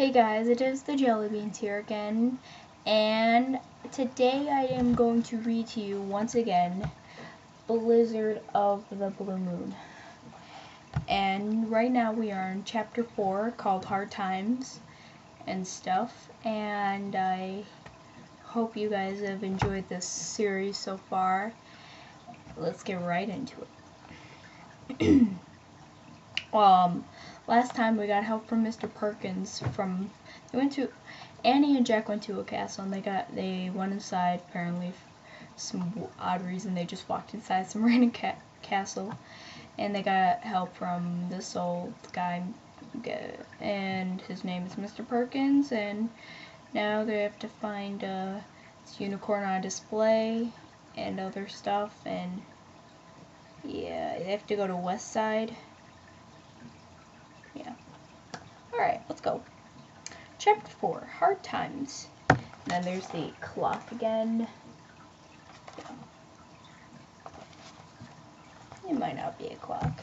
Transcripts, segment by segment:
Hey guys, it is the Jellybeans here again, and today I am going to read to you once again Blizzard of the Blue Moon. And right now we are in chapter 4 called Hard Times and stuff, and I hope you guys have enjoyed this series so far. Let's get right into it. Last time we got help from Mr. Perkins Annie and Jack went to a castle and they went inside. Apparently for some odd reason they just walked inside some random castle, and they got help from this old guy, and his name is Mr. Perkins, and now they have to find this unicorn on display and other stuff, and yeah, they have to go to West Side. Yeah. Alright, let's go. Chapter 4, Hard Times. And then there's the clock again. Yeah. It might not be a clock.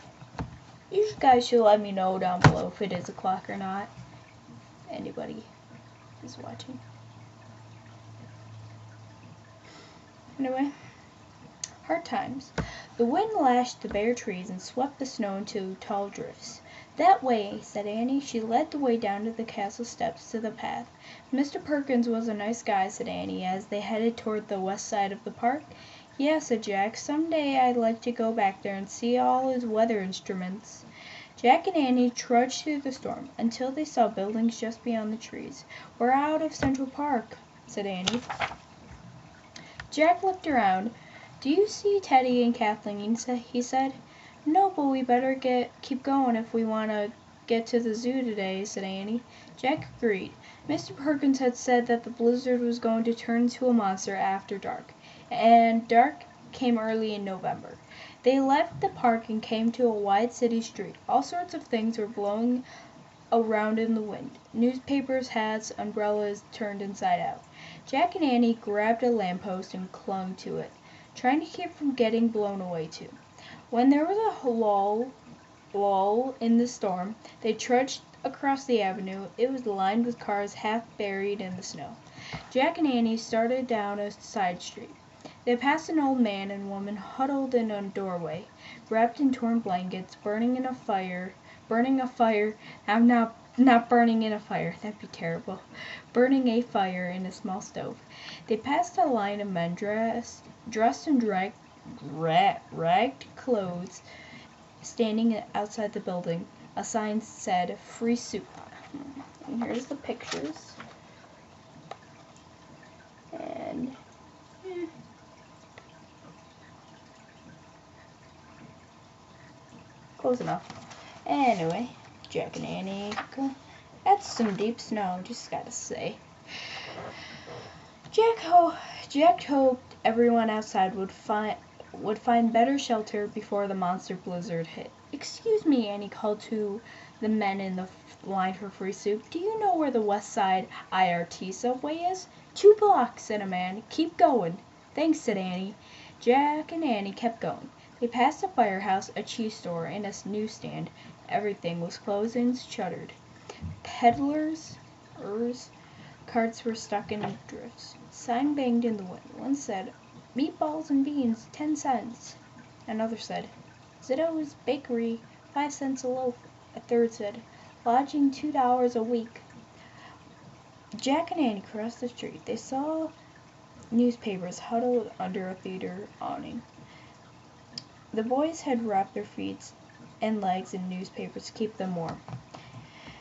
You guys should let me know down below if it is a clock or not. Anybody is watching. Anyway. Hard Times. The wind lashed the bare trees and swept the snow into tall drifts. "That way," said Annie. She led the way down to the castle steps to the path. "Mr. Perkins was a nice guy," said Annie, as they headed toward the west side of the park. "Yeah," said Jack. "Some day I'd like to go back there and see all his weather instruments." Jack and Annie trudged through the storm until they saw buildings just beyond the trees. "We're out of Central Park," said Annie. Jack looked around. "Do you see Teddy and Kathleen?" he said. "No, but we better keep going if we want to get to the zoo today," said Annie. Jack agreed. Mr. Perkins had said that the blizzard was going to turn into a monster after dark, and dark came early in November. They left the park and came to a wide city street. All sorts of things were blowing around in the wind. Newspapers, hats, umbrellas turned inside out. Jack and Annie grabbed a lamppost and clung to it, trying to keep from getting blown away too. When there was a lull in the storm, they trudged across the avenue. It was lined with cars half buried in the snow. Jack and Annie started down a side street. They passed an old man and woman huddled in a doorway, wrapped in torn blankets, burning a fire. I'm not burning in a fire. That'd be terrible. Burning a fire in a small stove. They passed a line of men dressed in ragged clothes standing outside the building. A sign said "Free Soup." And here's the pictures. And close enough. Anyway, Jack and Annie. That's some deep snow, just gotta say. Jack hoped everyone outside would find better shelter before the monster blizzard hit. "Excuse me," Annie called to the men in the line for free soup. "Do you know where the West Side IRT subway is?" "2 blocks," said a man. "Keep going." "Thanks," said Annie. Jack and Annie kept going. They passed a firehouse, a cheese store, and a newsstand. Everything was closed and shuttered. Peddlers' carts were stuck in drifts. Sign banged in the wind. One said, "Meatballs and beans, 10 cents." Another said, "Zito's Bakery, 5 cents a loaf." A third said, "Lodging $2 a week." Jack and Annie crossed the street. They saw newspapers huddled under a theater awning. The boys had wrapped their feet and legs in newspapers to keep them warm.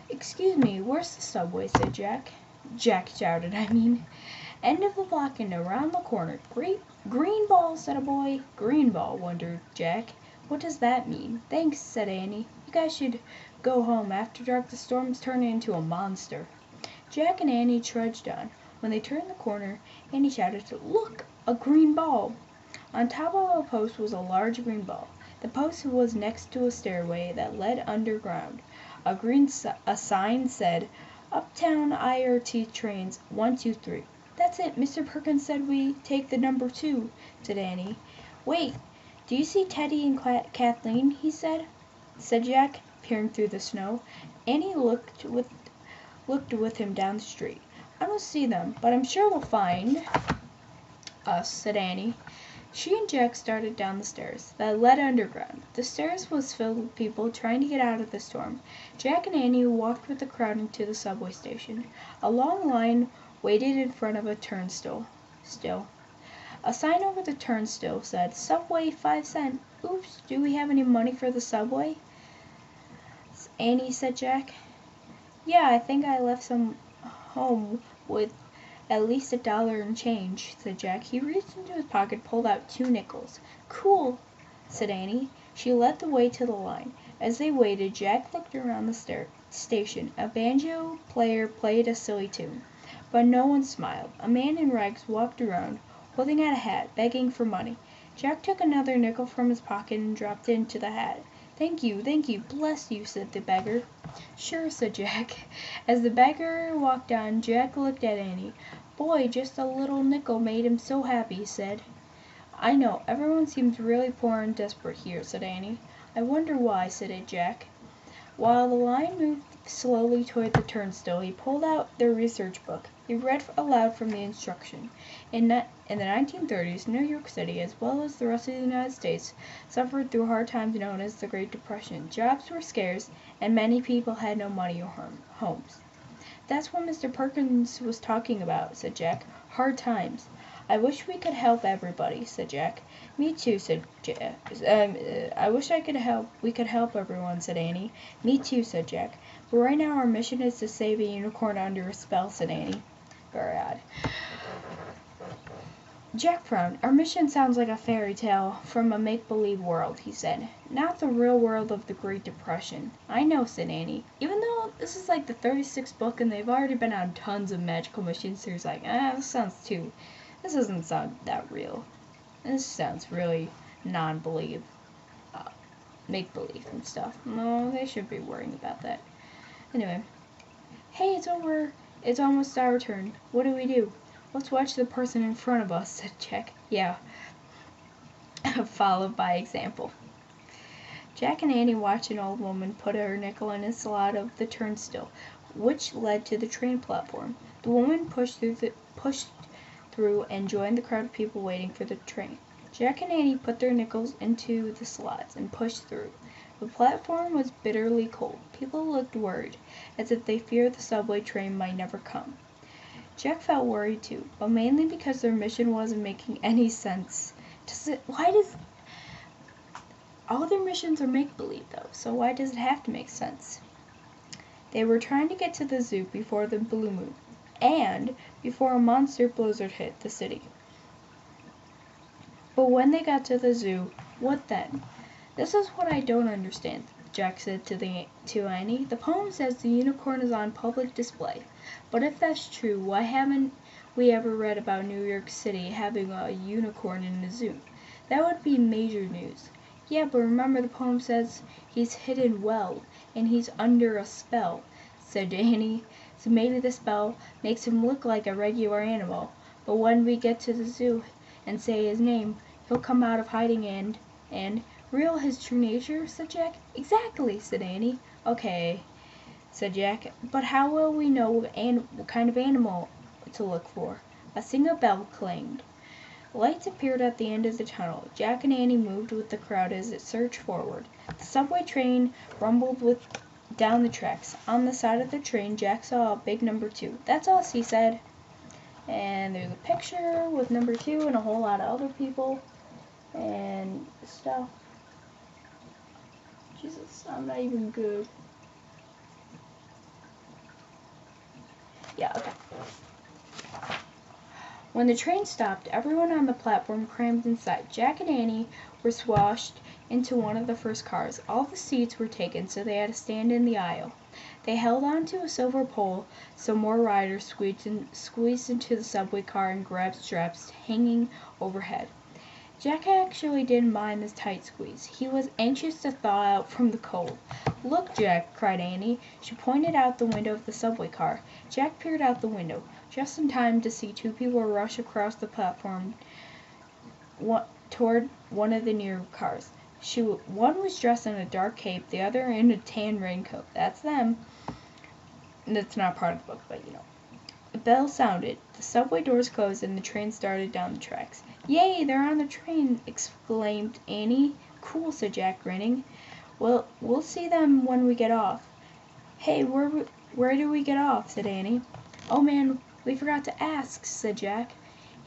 "Excuse me, where's the subway?" said Jack. Jack shouted, "End of the block and around the corner." "Green ball," said a boy. "Green ball," wondered Jack. "What does that mean?" "Thanks," said Annie. "You guys should go home. After dark the storm's turning into a monster." Jack and Annie trudged on. When they turned the corner, Annie shouted, "Look, a green ball!" On top of a post was a large green ball. The post was next to a stairway that led underground. A sign said, "Uptown IRT trains 1, 2, 3." "That's it. Mr. Perkins said we take the number 2, said Annie. "Wait, do you see Teddy and Kathleen?" said Jack, peering through the snow. Annie looked looked with him down the street. "I don't see them, but I'm sure they'll find us," said Annie. She and Jack started down the stairs that led underground. The stairs was filled with people trying to get out of the storm. Jack and Annie walked with the crowd into the subway station. A long line waited in front of a turnstile. A sign over the turnstile said, "Subway 5 cents." "Oops, do we have any money for the subway?" Annie said Jack. "Yeah, I think I left some home with at least $1 in change," said Jack. He reached into his pocket, pulled out 2 nickels. "Cool," said Annie. She led the way to the line. As they waited, Jack looked around the station. A banjo player played a silly tune, but no one smiled. A man in rags walked around, holding out a hat, begging for money. Jack took another nickel from his pocket and dropped it into the hat. Thank you, bless you," said the beggar. "Sure," said Jack. As the beggar walked on, Jack looked at Annie. "Boy, just a little nickel made him so happy," he said. "I know, everyone seems really poor and desperate here," said Annie. "I wonder why," said Jack. While the line moved slowly toward the turnstile, he pulled out the research book. He read aloud from the instruction. In the 1930s, New York City, as well as the rest of the United States, suffered through hard times known as the Great Depression. Jobs were scarce, and many people had no money or homes. "That's what Mr. Perkins was talking about," said Jack. "Hard times." "I wish we could help everybody," said Jack. "Me too," said Jack. "I wish we could help everyone," said Annie. "Me too," said Jack. "But right now our mission is to save a unicorn under a spell," said Annie. Very odd. Jack frowned. "Our mission sounds like a fairy tale from a make-believe world," he said. "Not the real world of the Great Depression." "I know," said Annie. "Even though this is like the 36th book and they've already been on tons of magical missions, there's like, this doesn't sound that real. This sounds really non-believe, make-believe and stuff. No, they shouldn't be worrying about that. Anyway. Hey, it's over. It's almost our turn. What do we do?" "Let's watch the person in front of us," said Jack. "Yeah." Followed by example. Jack and Annie watched an old woman put her nickel in a slot of the turnstile, which led to the train platform. The woman pushed through and joined the crowd of people waiting for the train. Jack and Annie put their nickels into the slots and pushed through. The platform was bitterly cold. People looked worried, as if they feared the subway train might never come. Jack felt worried too, but mainly because their mission wasn't making any sense. All their missions are make-believe though, so why does it have to make sense? They were trying to get to the zoo before the blue moon, and before a monster blizzard hit the city. But when they got to the zoo, what then? "This is what I don't understand," Jack said to Annie. "The poem says the unicorn is on public display. But if that's true, why haven't we ever read about New York City having a unicorn in the zoo? That would be major news." "Yeah, but remember the poem says he's hidden well, and he's under a spell," said Annie. "So maybe the spell makes him look like a regular animal. But when we get to the zoo and say his name, he'll come out of hiding and reveal his true nature," said Jack. "Exactly," said Annie. "Okay," said Jack. "But how will we know what kind of animal to look for?" A single bell clanged. Lights appeared at the end of the tunnel. Jack and Annie moved with the crowd as it surged forward. The subway train rumbled down the tracks. On the side of the train, Jack saw a big number 2. "That's us," he said. And there's a picture with number 2 and a whole lot of other people and stuff. Jesus, I'm not even good. Yeah, okay. When the train stopped, everyone on the platform crammed inside. Jack and Annie were squashed into one of the first cars. All the seats were taken, so they had to stand in the aisle. They held on to a silver pole, so more riders squeezed into the subway car and grabbed straps hanging overhead. Jack actually didn't mind this tight squeeze. He was anxious to thaw out from the cold. "Look, Jack!" cried Annie. She pointed out the window of the subway car. Jack peered out the window, just in time to see 2 people rush across the platform toward one of the near cars. One was dressed in a dark cape, the other in a tan raincoat. "That's them." That's not part of the book, but you know. A bell sounded, the subway doors closed, and the train started down the tracks. "Yay, they're on the train!" exclaimed Annie. "Cool," said Jack, grinning. "Well, we'll see them when we get off." "Hey, where do we get off?" said Annie. "Oh man, we forgot to ask," said Jack.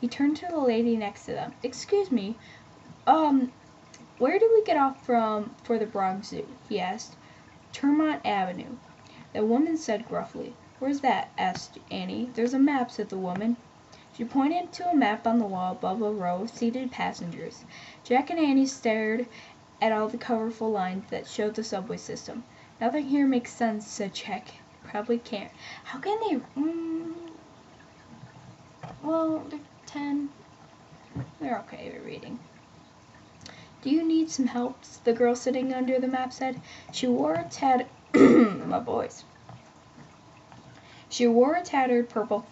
He turned to the lady next to them. "Excuse me, where do we get off for the Bronx Zoo?" he asked. "Tremont Avenue," the woman said gruffly. "Where's that?" asked Annie. "There's a map," said the woman. She pointed to a map on the wall above a row of seated passengers. Jack and Annie stared at all the colorful lines that showed the subway system. "Nothing here makes sense," said Jack. "Probably can't. How can they? Well, they're 10. They're okay at reading." "Do you need some help?" the girl sitting under the map said. She wore a my boys. She wore a tattered purple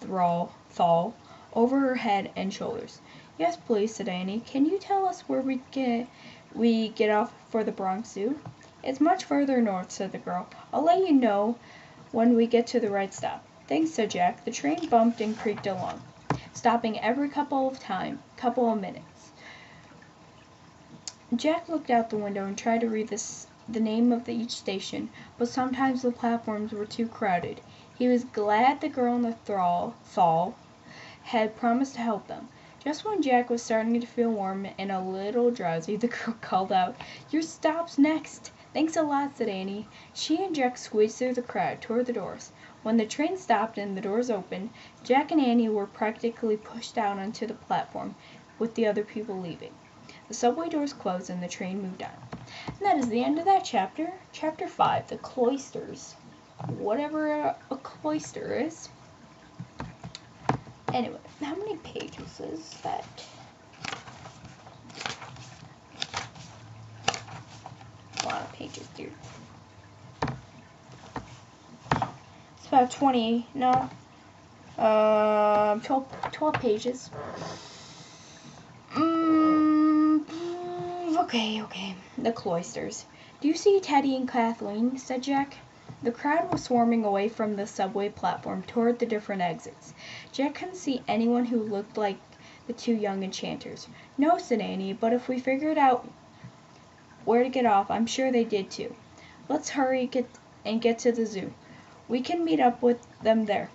thall over her head and shoulders. "Yes, please," said Annie. "Can you tell us where we get off for the Bronx Zoo?" "It's much further north," said the girl. "I'll let you know when we get to the right stop." "Thanks," said Jack. The train bumped and creaked along, stopping every couple of minutes. Jack looked out the window and tried to read the name of each station, but sometimes the platforms were too crowded. He was glad the girl in the thall had promised to help them. Just when Jack was starting to feel warm and a little drowsy, the girl called out, "Your stop's next." "Thanks a lot," said Annie. She and Jack squeezed through the crowd toward the doors. When the train stopped and the doors opened, Jack and Annie were practically pushed out onto the platform with the other people leaving. The subway doors closed and the train moved on. And that is the end of that chapter. Chapter 5, The Cloisters. Whatever a cloister is. Anyway, how many pages is that? A lot of pages, dude. It's about 12 pages. Okay. The Cloisters. "Do you see Teddy and Kathleen?" said Jack. The crowd was swarming away from the subway platform toward the different exits. Jack couldn't see anyone who looked like the two young enchanters. "No," said Annie, "but if we figured out where to get off, I'm sure they did too. Let's hurry and get to the zoo. We can meet up with them there."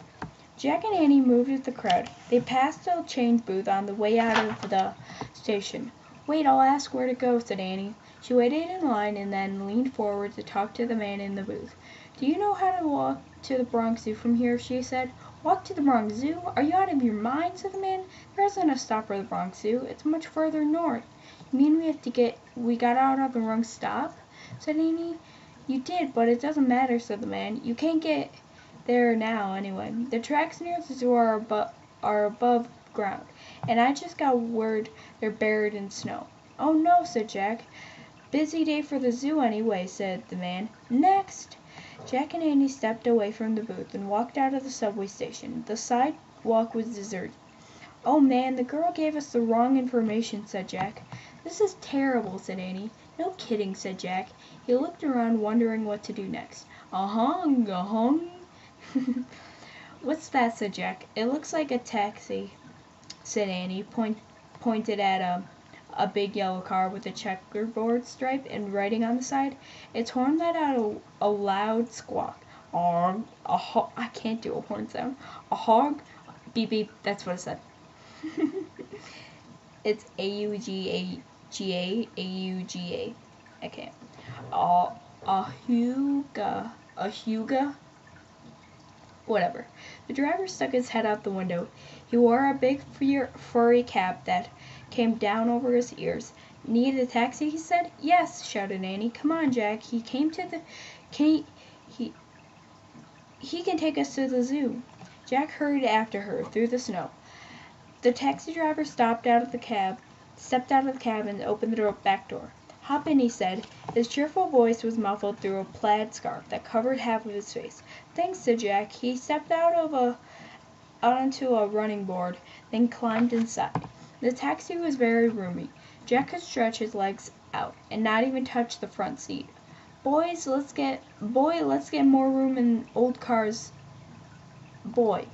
Jack and Annie moved with the crowd. They passed a change booth on the way out of the station. "Wait, I'll ask where to go," said Annie. She waited in line and then leaned forward to talk to the man in the booth. "Do you know how to walk to the Bronx Zoo from here?" she said. "Walk to the Bronx Zoo? Are you out of your mind?" said the man. "There isn't a stop for the Bronx Zoo. It's much further north." "You mean we got out on the wrong stop?" said Annie. "You did, but it doesn't matter," said the man. "You can't get there now anyway. The tracks near the zoo are above ground, and I just got word they're buried in snow." "Oh no," said Jack. "Busy day for the zoo anyway," said the man. "Next!" Jack and Annie stepped away from the booth and walked out of the subway station. The sidewalk was deserted. "Oh man, the girl gave us the wrong information," said Jack. "This is terrible," said Annie. "No kidding," said Jack. He looked around, wondering what to do next. Uh-huh. "What's that?" said Jack. "It looks like a taxi," said Annie, pointed at a big yellow car with a checkerboard stripe and writing on the side. Its horn let out a loud squawk. I can't do a horn sound. A hog? Beep beep, that's what it said. It's A-U-G-A. I can't. A huga? Whatever. The driver stuck his head out the window. He wore a big furry cap that came down over his ears. "Need a taxi?" he said. "Yes," shouted Annie. "Come on, Jack. He can take us to the zoo." Jack hurried after her through the snow. The taxi driver stepped out of the cab and opened the back door. "Hop in," he said. His cheerful voice was muffled through a plaid scarf that covered half of his face. "Thanks," said Jack. He stepped out onto a running board, then climbed inside. The taxi was very roomy. Jack could stretch his legs out and not even touch the front seat. Boy, let's get more room in old cars boy.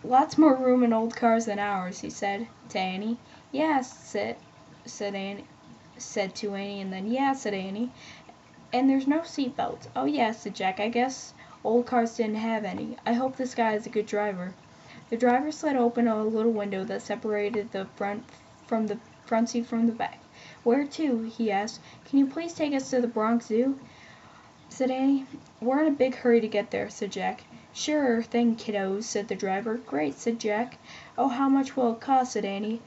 Lots more room in old cars than ours, he said to Annie. Yeah, said to Annie, and then yeah, said Annie. And there's no seat belts. Oh yeah, said Jack. I guess old cars didn't have any. I hope this guy is a good driver. The driver slid open a little window that separated the front seat from the back. Where to? He asked. Can you please take us to the Bronx Zoo? Said Annie. We're in a big hurry to get there, said Jack. Sure thing, kiddos, said the driver. Great, said Jack. Oh, how much will it cost? Said Annie.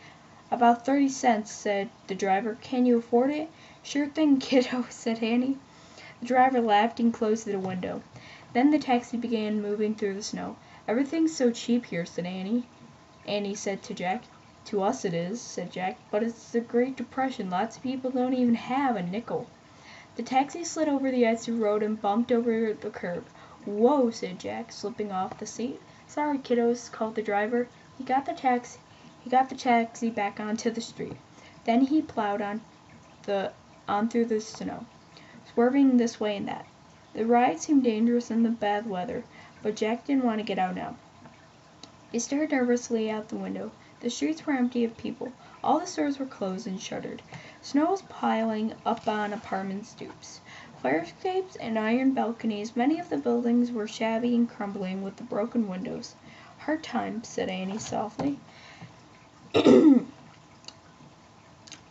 About 30 cents, said the driver. Can you afford it? Sure thing, kiddo, said Annie. The driver laughed and closed the window. Then the taxi began moving through the snow. Everything's so cheap here, said Annie. Annie said to Jack. To us it is, said Jack, but it's the Great Depression. Lots of people don't even have a nickel. The taxi slid over the icy road and bumped over the curb. Whoa, said Jack, slipping off the seat. Sorry, kiddos, called the driver. He got the taxi back onto the street. Then he plowed on through the snow, swerving this way and that. The ride seemed dangerous in the bad weather, but Jack didn't want to get out now. He stared nervously out the window. The streets were empty of people. All the stores were closed and shuttered. Snow was piling up on apartment stoops. Fire escapes and iron balconies. Many of the buildings were shabby and crumbling with the broken windows. Hard times, said Annie softly.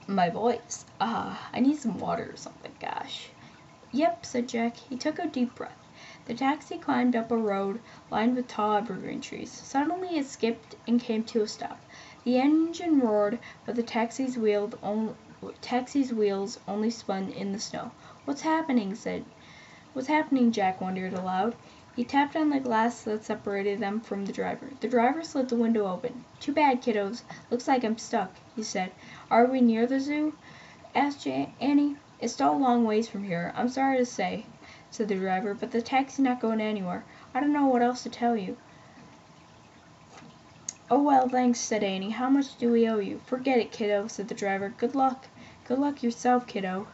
My voice. I need some water or something, gosh. Yep, said Jack. He took a deep breath. The taxi climbed up a road lined with tall evergreen trees. Suddenly it skipped and came to a stop. The engine roared, but the taxi's wheels only spun in the snow. What's happening? Jack wondered aloud. He tapped on the glass that separated them from the driver. The driver slid the window open. Too bad, kiddos. Looks like I'm stuck, he said. Are we near the zoo? Asked Annie. It's still a long ways from here. I'm sorry to say, said the driver, but the taxi's not going anywhere. I don't know what else to tell you. Oh, well, thanks, said Annie. How much do we owe you? Forget it, kiddo, said the driver. Good luck. Good luck yourself, kiddo,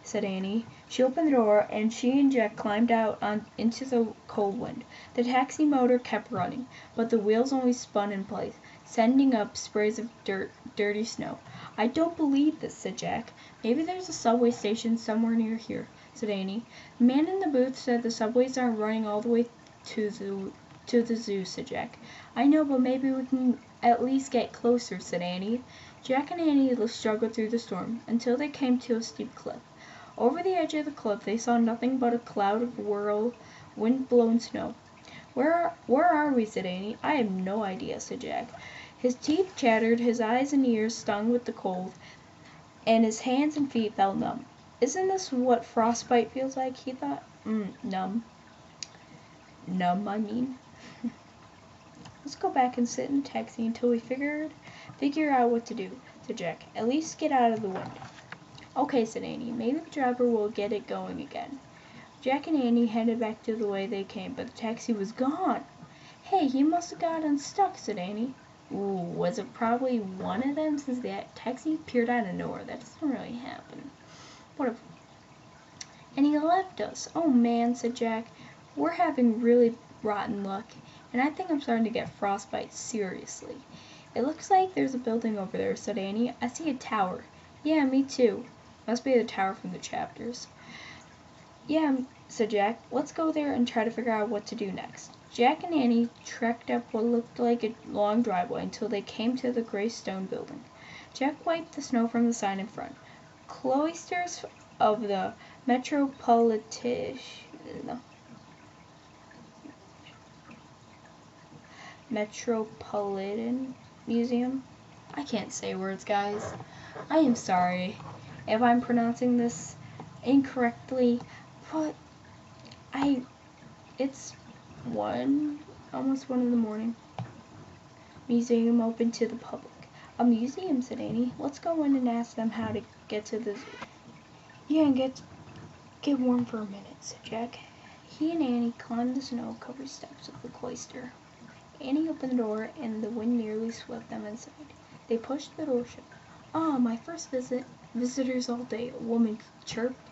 said Annie. She opened the door, and she and Jack climbed out into the cold wind. The taxi motor kept running, but the wheels only spun in place, sending up sprays of dirty snow. I don't believe this, said Jack. Maybe there's a subway station somewhere near here, said Annie. The man in the booth said the subways aren't running all the way to the zoo, said Jack. I know, but maybe we can at least get closer, said Annie. Jack and Annie struggled through the storm until they came to a steep cliff. Over the edge of the cliff they saw nothing but a cloud of wind-blown snow. Where are we? Said Annie. I have no idea, said Jack. His teeth chattered, his eyes and ears stung with the cold, and his hands and feet felt numb. Isn't this what frostbite feels like? He thought. Numb. Numb, I mean. Let's go back and sit in the taxi until we figure out what to do, said Jack. At least get out of the wind. Okay, said Annie. Maybe the driver will get it going again. Jack and Annie headed back to the way they came, but the taxi was gone. Hey, he must have got unstuck, said Annie. Ooh, was it probably one of them since the taxi appeared out of nowhere? That doesn't really happen. What if... And he left us. Oh man, said Jack. We're having really rotten luck, and I think I'm starting to get frostbite seriously. It looks like there's a building over there, said Annie. I see a tower. Yeah, me too. Must be the tower from the chapters. Yeah, said Jack. Let's go there and try to figure out what to do next. Jack and Annie trekked up what looked like a long driveway until they came to the gray stone building. Jack wiped the snow from the sign in front. Cloisters of the Metropolitan Museum. I can't say words, guys. I am sorry if I'm pronouncing this incorrectly, but it's almost 1 in the morning. Museum open to the public. A museum, said Annie. Let's go in and ask them how to get to the zoo. Yeah, and get warm for a minute, said Jack. He and Annie climbed the snow-covered steps of the cloister. Annie opened the door, and the wind nearly swept them inside. They pushed the door shut. My first visitors all day, a woman chirped.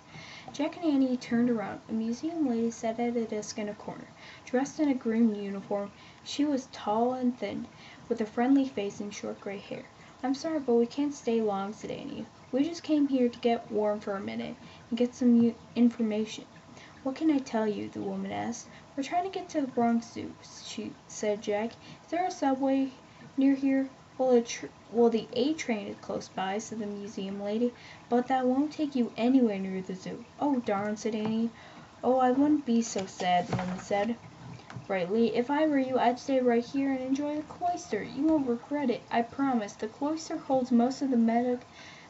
Jack and Annie turned around. A museum lady sat at a desk in a corner. Dressed in a green uniform, she was tall and thin, with a friendly face and short gray hair. "I'm sorry, but we can't stay long," said Annie. "We just came here to get warm for a minute and get some information." "What can I tell you?" the woman asked. "We're trying to get to the Bronx Zoo," said Jack. "Is there a subway near here?" "Well, the A train is close by," said the museum lady, "but that won't take you anywhere near the zoo." "Oh, darn," said Annie. "Oh, I wouldn't be so sad," the woman said brightly. "If I were you, I'd stay right here and enjoy the cloister. You won't regret it, I promise. The cloister holds most of the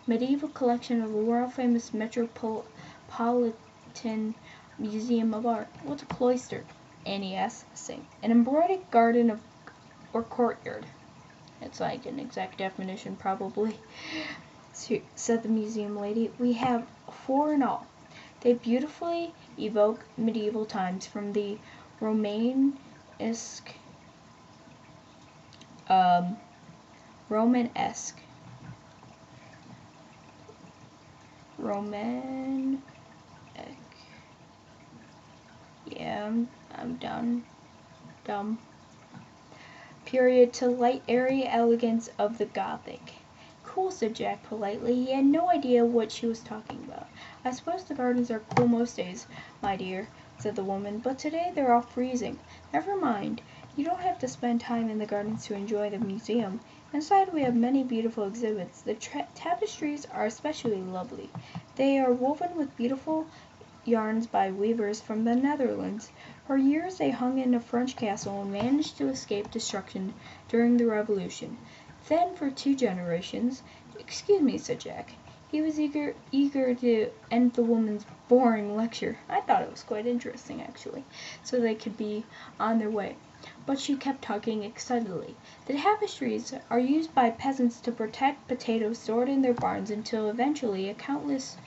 medieval collection of the world-famous Metropolitan Museum of Art." "What's a cloister?" Annie asked, saying. "An embroidered garden or courtyard." "It's like an exact definition, probably," said the museum lady. "We have 4 in all. They beautifully evoke medieval times, from the Romanesque, Romanesque, yeah, I'm done, dumb, period, to light airy elegance of the Gothic." "Cool," said Jack politely. He had no idea what she was talking about. "I suppose the gardens are cool most days, my dear," said the woman, "but today they're all freezing." "Never mind. You don't have to spend time in the gardens to enjoy the museum. Inside we have many beautiful exhibits. The tapestries are especially lovely. They are woven with beautiful yarns by weavers from the Netherlands. For years they hung in a French castle and managed to escape destruction during the Revolution. Then for 2 generations—" "Excuse me," said Jack. He was eager to end the woman's boring lecture. I thought it was quite interesting, actually, so they could be on their way. But she kept talking excitedly. "The tapestries are used by peasants to protect potatoes stored in their barns until eventually a countess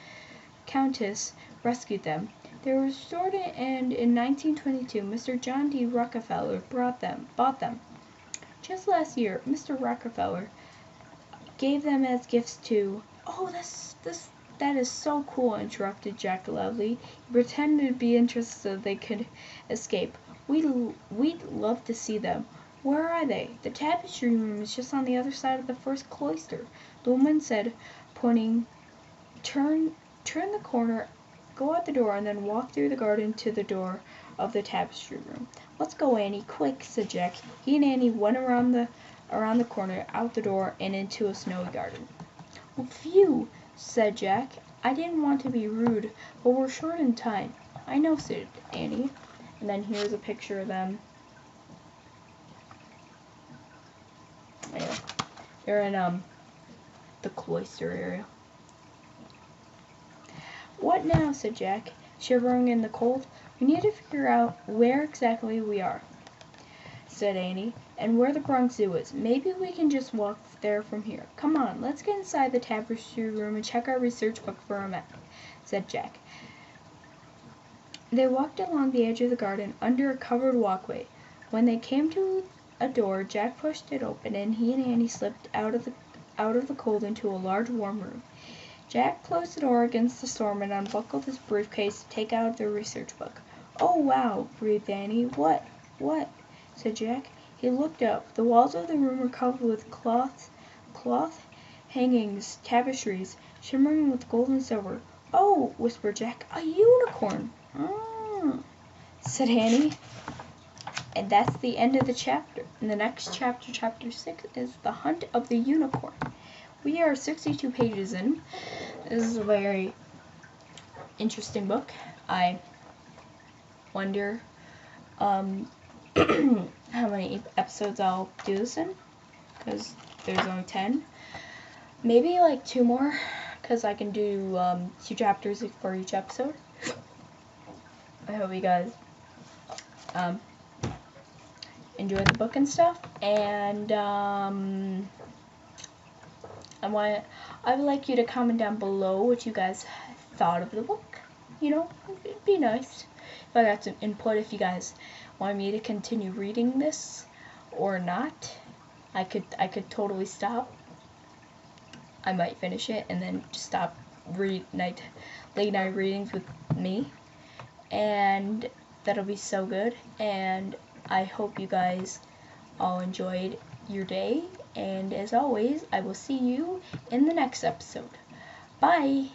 rescued them. They were restored, and in 1922 Mr. John D. Rockefeller bought them. Just last year, Mr. Rockefeller gave them as gifts to—" "Oh, that is so cool," interrupted Jack loudly. He pretended to be interested so they could escape. We'd love to see them." "Where are they?" "The tapestry room is just on the other side of the first cloister," the woman said, pointing. Turn the corner, go out the door, and then walk through the garden to the door of the tapestry room." "Let's go, Annie, quick," said Jack. He and Annie went around the corner, out the door, and into a snowy garden. "Well, phew," said Jack. "I didn't want to be rude, but we're short in time." "I know," said Annie. And then here's a picture of them. Yeah. They're in the cloister area. "What now?" said Jack, shivering in the cold. "We need to figure out where exactly we are," said Annie, "and where the Bronx Zoo is. Maybe we can just walk there from here. Come on, let's get inside the tapestry room and check our research book for a map," said Jack. They walked along the edge of the garden under a covered walkway. When they came to a door, Jack pushed it open, and he and Annie slipped out of the cold into a large warm room. Jack closed the door against the storm and unbuckled his briefcase to take out the research book. "Oh, wow," breathed Annie. What?" said Jack. He looked up. The walls of the room were covered with cloth hangings, tapestries, shimmering with gold and silver. "Oh," whispered Jack, "a unicorn!" Said Annie. And that's the end of the chapter. In the next chapter, chapter 6, is The Hunt of the Unicorn. We are 62 pages in. This is a very interesting book. I wonder how many episodes I'll do this in, because there's only 10. Maybe like 2 more, because I can do 2 chapters for each episode. I hope you guys enjoy the book and stuff, and I would like you to comment down below what you guys thought of the book. You know, it'd be nice if I got some input. If you guys want me to continue reading this or not, I could totally stop. I might finish it and then just stop late night readings with me. And That'll be so good, and I hope you guys all enjoyed your day, and as always, I will see you in the next episode. Bye!